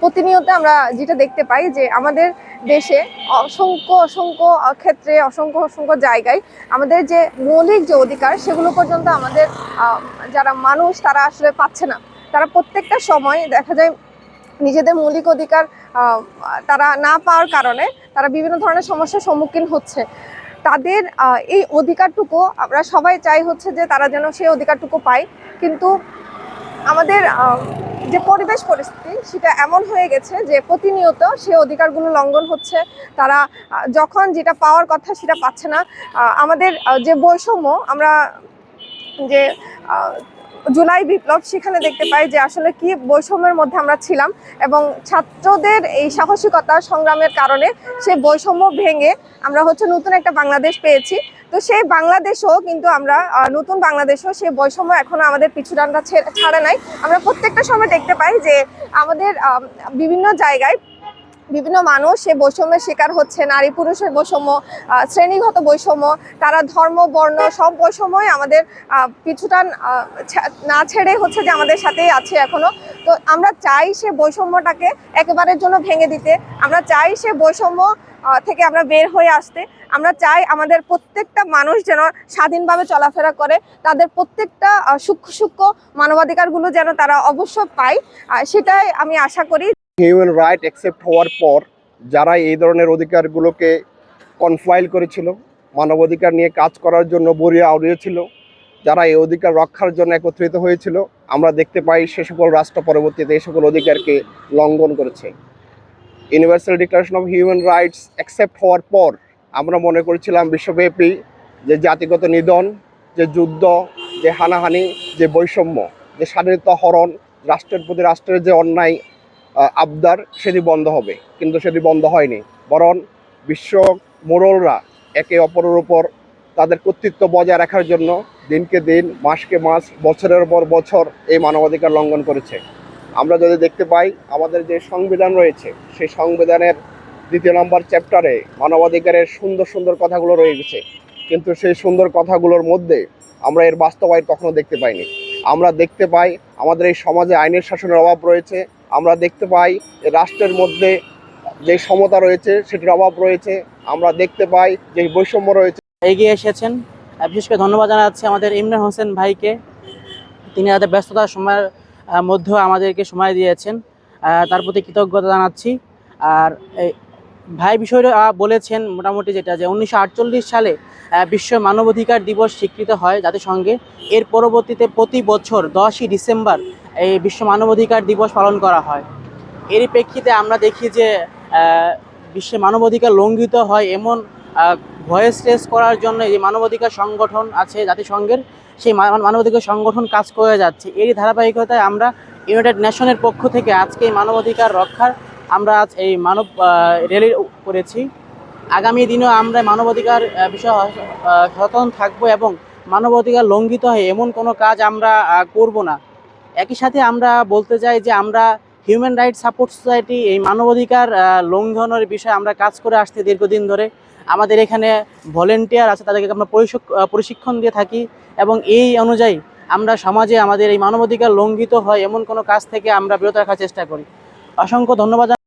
প্রতিনিয়ত আমরা যেটা দেখতে পাই যে আমাদের দেশে অসংখ্য অসংখ্য ক্ষেত্রে অসংখ্য জায়গায় আমাদের যে মৌলিক যে অধিকার সেগুলো পর্যন্ত আমাদের যারা মানুষ তারা আসলে পাচ্ছে না। তারা প্রত্যেকটা সময় দেখা যায় নিজেদের মৌলিক অধিকার তারা না পাওয়ার কারণে তারা বিভিন্ন ধরনের সমস্যার সম্মুখীন হচ্ছে। তাদের এই অধিকারটুকু আমরা সবাই চাই হচ্ছে যে তারা যেন সেই অধিকারটুকু পায়, কিন্তু আমাদের যে পরিবেশ পরিস্থিতি সেটা এমন হয়ে গেছে যে প্রতিনিয়ত সেই অধিকারগুলো লঙ্ঘন হচ্ছে। তারা যখন যেটা পাওয়ার কথা সেটা পাচ্ছে না। আমাদের যে বৈষম্য, আমরা যে জুলাই বিপ্লব সেখানে দেখতে পাই যে আসলে কি বৈষম্যের মধ্যে আমরা ছিলাম, এবং ছাত্রদের এই সাহসিকতা সংগ্রামের কারণে সেই বৈষম্য ভেঙে আমরা হচ্ছে নতুন একটা বাংলাদেশ পেয়েছি। তো সেই বাংলাদেশও কিন্তু আমরা নতুন বাংলাদেশও সেই বৈষম্য এখনো আমাদের পিছুটানটা ছাড়ে নাই। আমরা প্রত্যেকটা সময় দেখতে পাই যে আমাদের বিভিন্ন জায়গায় বিভিন্ন মানুষ সে বৈষম্যের শিকার হচ্ছে। নারী পুরুষের বৈষম্য, শ্রেণীগত বৈষম্য, তারা ধর্ম বর্ণ সব বৈষম্যই আমাদের পিছুটান না ছেড়ে হচ্ছে যে আমাদের সাথেই আছে এখনো। তো আমরা চাই সে বৈষম্যটাকে একেবারের জন্য ভেঙে দিতে। আমরা চাই সে বৈষম্য থেকে আমরা বের হয়ে আসতে। আমরা চাই আমাদের প্রত্যেকটা মানুষ যেন স্বাধীনভাবে চলাফেরা করে, তাদের প্রত্যেকটা সূক্ষ্ম সূক্ষ্ম মানবাধিকারগুলো যেন তারা অবশ্য পায়। সেটাই আমি আশা করি। হিউম্যান রাইট অ্যাকসেপ্ট হওয়ার পর যারা এই ধরনের অধিকারগুলোকে কনফাইল করেছিল, মানবাধিকার নিয়ে কাজ করার জন্য বরিয়া আউড়িয়েছিল, যারা এই অধিকার রক্ষার জন্য একত্রিত হয়েছিল, আমরা দেখতে পাই সে সকল রাষ্ট্র পরবর্তীতে এই সকল অধিকারকে লঙ্ঘন করেছে। Universal declaration of human rights accept হওয়ার পর আমরা মনে করেছিলাম বিশ্বব্যাপী যে জাতিগত নিধন, যে যুদ্ধ, যে হানাহানি, যে বৈষম্য, যে স্বাধীনতা হরণ, রাষ্ট্রের প্রতি রাষ্ট্রের যে অন্যায় আবদার, সেটি বন্ধ হবে, কিন্তু সেটি বন্ধ হয়নি। বরং বিশ্ব মোড়লরা একে অপরের উপর তাদের কর্তৃত্ব বজায় রাখার জন্য দিনকে দিন, মাসকে মাস, বছরের পর বছর এই মানবাধিকার লঙ্ঘন করেছে। আমরা যদি দেখতে পাই আমাদের যে সংবিধান রয়েছে, সেই সংবিধানের 2 নম্বর চ্যাপ্টারে মানবাধিকারের সুন্দর সুন্দর কথাগুলো রয়ে গেছে, কিন্তু সেই সুন্দর কথাগুলোর মধ্যে আমরা এর বাস্তবায়ন কখনো দেখতে পাইনি। আমরা দেখতে পাই আমাদের এই সমাজে আইনের শাসনের অভাব রয়েছে। আমরা দেখতে পাই রাষ্ট্রের মধ্যে যে সমতা রয়েছে সেটির অভাব রয়েছে। আমরা দেখতে পাই যে বৈষম্য রয়েছে। এগিয়ে এসেছেন, বিশেষ করে ধন্যবাদ জানাচ্ছি আমাদের ইমরান হোসেন ভাইকে। তিনি তাদের ব্যস্ততার সময়ের মধ্যেও আমাদেরকে সময় দিয়েছেন, তার প্রতি কৃতজ্ঞতা জানাচ্ছি। আর ভাই বিষয়টা বলেছেন মোটামুটি যেটা, যে 1948 সালে বিশ্ব মানবাধিকার দিবস স্বীকৃত হয় জাতিসংঘে। এর পরবর্তীতে প্রতি বছর 10ই ডিসেম্বর এই বিশ্ব মানবাধিকার দিবস পালন করা হয়। এরই প্রেক্ষিতে আমরা দেখি যে বিশ্বে মানবাধিকার লঙ্ঘিত হয় এমন ভয়েস রেজ করার জন্য যে মানবাধিকার সংগঠন আছে জাতিসংঘের, সেই মানবাধিকার সংগঠন কাজ করে যাচ্ছে। এরই ধারাবাহিকতায় আমরা ইউনাইটেড নেশনের পক্ষ থেকে আজকে এই মানবাধিকার রক্ষার আমরা আজ এই মানব র্যালি করেছি। আগামী দিনেও আমরা মানবাধিকার বিষয়ে সচেতন থাকবো এবং মানবাধিকার লঙ্ঘিত হয় এমন কোনো কাজ আমরা করব না। একই সাথে আমরা বলতে চাই যে আমরা হিউম্যান রাইটস সাপোর্ট সোসাইটি এই মানবাধিকার লঙ্ঘনের বিষয়ে আমরা কাজ করে আসছি দীর্ঘদিন ধরে। আমাদের এখানে ভলেন্টিয়ার আছে, তাদেরকে আমরা প্রশিক্ষণ দিয়ে থাকি, এবং এই অনুযায়ী আমরা সমাজে আমাদের এই মানবাধিকার লঙ্ঘিত হয় এমন কোনো কাজ থেকে আমরা বিরত রাখার চেষ্টা করি। অসংখ্য ধন্যবাদ।